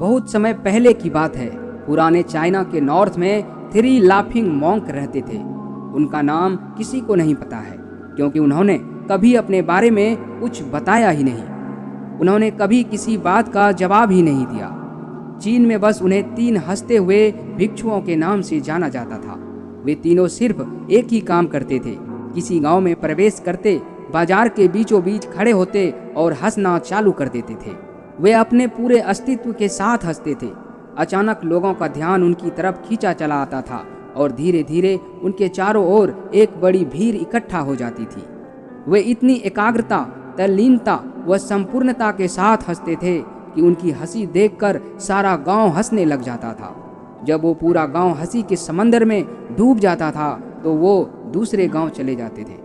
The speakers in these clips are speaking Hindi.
बहुत समय पहले की बात है। पुराने चाइना के नॉर्थ में 3 लाफिंग मॉन्क रहते थे। उनका नाम किसी को नहीं पता है, क्योंकि उन्होंने कभी अपने बारे में कुछ बताया ही नहीं। उन्होंने कभी किसी बात का जवाब ही नहीं दिया। चीन में बस उन्हें 3 हंसते हुए भिक्षुओं के नाम से जाना जाता था। वे तीनों सिर्फ एक ही काम करते थे। किसी गांव में प्रवेश करते, बाजार के बीचों बीच खड़े होते और हंसना चालू कर देते थे। वे अपने पूरे अस्तित्व के साथ हंसते थे। अचानक लोगों का ध्यान उनकी तरफ खींचा चला आता था और धीरे धीरे उनके चारों ओर एक बड़ी भीड़ इकट्ठा हो जाती थी। वे इतनी एकाग्रता, तल्लीनता व संपूर्णता के साथ हंसते थे कि उनकी हंसी देखकर सारा गांव हंसने लग जाता था। जब वो पूरा गांव हंसी के समंदर में डूब जाता था तो वो दूसरे गांव चले जाते थे।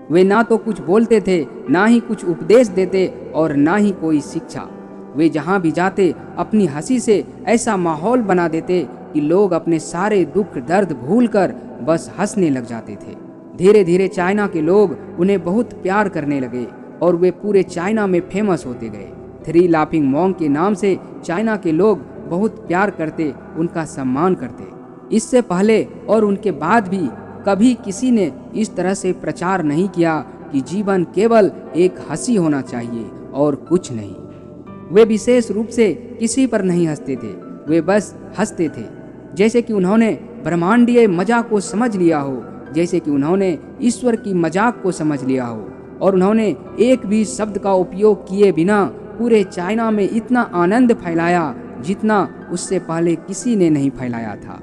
वे ना तो कुछ बोलते थे, ना ही कुछ उपदेश देते और ना ही कोई शिक्षा। वे जहाँ भी जाते अपनी हंसी से ऐसा माहौल बना देते कि लोग अपने सारे दुख दर्द भूलकर बस हंसने लग जाते थे। धीरे धीरे चाइना के लोग उन्हें बहुत प्यार करने लगे और वे पूरे चाइना में फेमस होते गए। 3 लाफिंग मॉन्क के नाम से चाइना के लोग बहुत प्यार करते, उनका सम्मान करते। इससे पहले और उनके बाद भी कभी किसी ने इस तरह से प्रचार नहीं किया कि जीवन केवल एक हंसी होना चाहिए और कुछ नहीं। वे विशेष रूप से किसी पर नहीं हंसते थे, वे बस हंसते थे। जैसे कि उन्होंने ब्रह्मांडीय मजाक को समझ लिया हो, जैसे कि उन्होंने ईश्वर की मजाक को समझ लिया हो, और उन्होंने एक भी शब्द का उपयोग किए बिना पूरे चाइना में इतना आनंद फैलाया जितना उससे पहले किसी ने नहीं फैलाया था।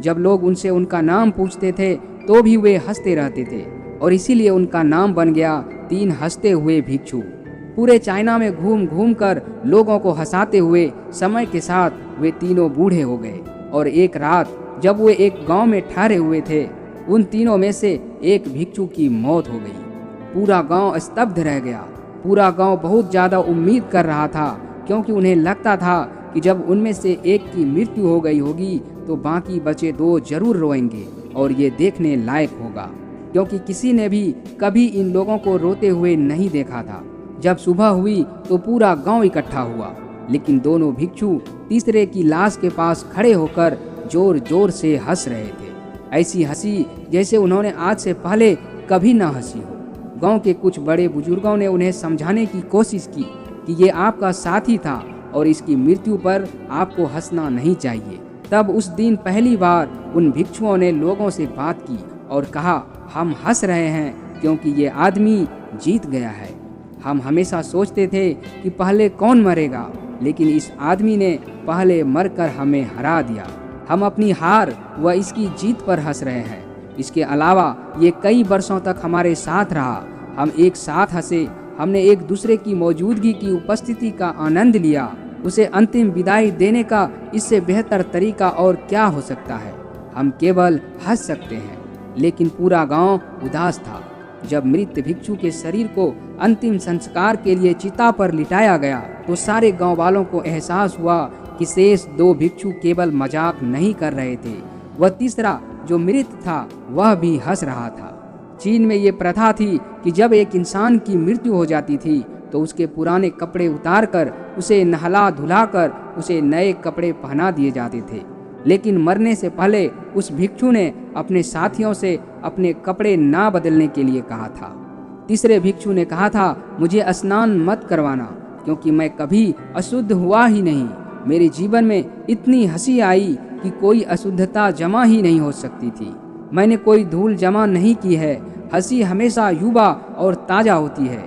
जब लोग उनसे उनका नाम पूछते थे तो भी वे हंसते रहते थे और इसीलिए उनका नाम बन गया 3 हंसते हुए भिक्षु। पूरे चाइना में घूम घूम कर लोगों को हंसाते हुए समय के साथ वे तीनों बूढ़े हो गए और एक रात जब वे एक गांव में ठहरे हुए थे, उन तीनों में से एक भिक्षु की मौत हो गई। पूरा गांव स्तब्ध रह गया। पूरा गांव बहुत ज़्यादा उम्मीद कर रहा था, क्योंकि उन्हें लगता था कि जब उनमें से एक की मृत्यु हो गई होगी तो बाकी बचे 2 जरूर रोएंगे और ये देखने लायक होगा, क्योंकि किसी ने भी कभी इन लोगों को रोते हुए नहीं देखा था। जब सुबह हुई तो पूरा गांव इकट्ठा हुआ, लेकिन दोनों भिक्षु तीसरे की लाश के पास खड़े होकर जोर जोर से हंस रहे थे। ऐसी हंसी जैसे उन्होंने आज से पहले कभी न हंसी हो। गांव के कुछ बड़े बुजुर्गों ने उन्हें समझाने की कोशिश की कि ये आपका साथी था और इसकी मृत्यु पर आपको हंसना नहीं चाहिए। तब उस दिन पहली बार उन भिक्षुओं ने लोगों से बात की और कहा, हम हंस रहे हैं क्योंकि ये आदमी जीत गया है। हम हमेशा सोचते थे कि पहले कौन मरेगा, लेकिन इस आदमी ने पहले मरकर हमें हरा दिया। हम अपनी हार व इसकी जीत पर हंस रहे हैं। इसके अलावा ये कई वर्षों तक हमारे साथ रहा। हम एक साथ हंसे, हमने एक दूसरे की मौजूदगी की उपस्थिति का आनंद लिया। उसे अंतिम विदाई देने का इससे बेहतर तरीका और क्या हो सकता है। हम केवल हंस सकते हैं। लेकिन पूरा गांव उदास था। जब मृत भिक्षु के शरीर को अंतिम संस्कार के लिए चिता पर लिटाया गया तो सारे गांव वालों को एहसास हुआ कि शेष 2 भिक्षु केवल मजाक नहीं कर रहे थे, वह तीसरा जो मृत था वह भी हंस रहा था। चीन में ये प्रथा थी कि जब एक इंसान की मृत्यु हो जाती थी तो उसके पुराने कपड़े उतारकर उसे नहला धुलाकर उसे नए कपड़े पहना दिए जाते थे। लेकिन मरने से पहले उस भिक्षु ने अपने साथियों से अपने कपड़े ना बदलने के लिए कहा था। तीसरे भिक्षु ने कहा था, मुझे स्नान मत करवाना, क्योंकि मैं कभी अशुद्ध हुआ ही नहीं। मेरे जीवन में इतनी हंसी आई कि कोई अशुद्धता जमा ही नहीं हो सकती थी। मैंने कोई धूल जमा नहीं की है। हंसी हमेशा युवा और ताज़ा होती है,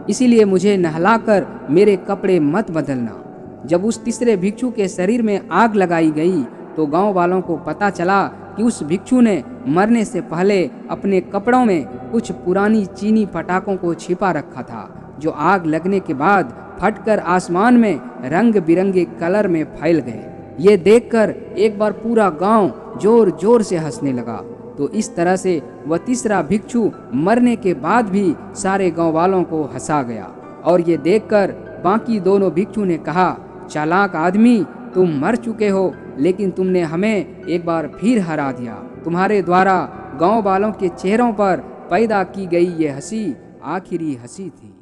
इसीलिए मुझे नहलाकर मेरे कपड़े मत बदलना। जब उस तीसरे भिक्षु के शरीर में आग लगाई गई तो गांव वालों को पता चला कि उस भिक्षु ने मरने से पहले अपने कपड़ों में कुछ पुरानी चीनी पटाखों को छिपा रखा था, जो आग लगने के बाद फटकर आसमान में रंग बिरंगे कलर में फैल गए। ये देखकर एक बार पूरा गांव जोर जोर से हंसने लगा। तो इस तरह से वह तीसरा भिक्षु मरने के बाद भी सारे गांव वालों को हंसा गया। और ये देखकर बाकी दोनों भिक्षु ने कहा, चालाक आदमी, तुम मर चुके हो, लेकिन तुमने हमें एक बार फिर हरा दिया। तुम्हारे द्वारा गांव वालों के चेहरों पर पैदा की गई ये हंसी आखिरी हंसी थी।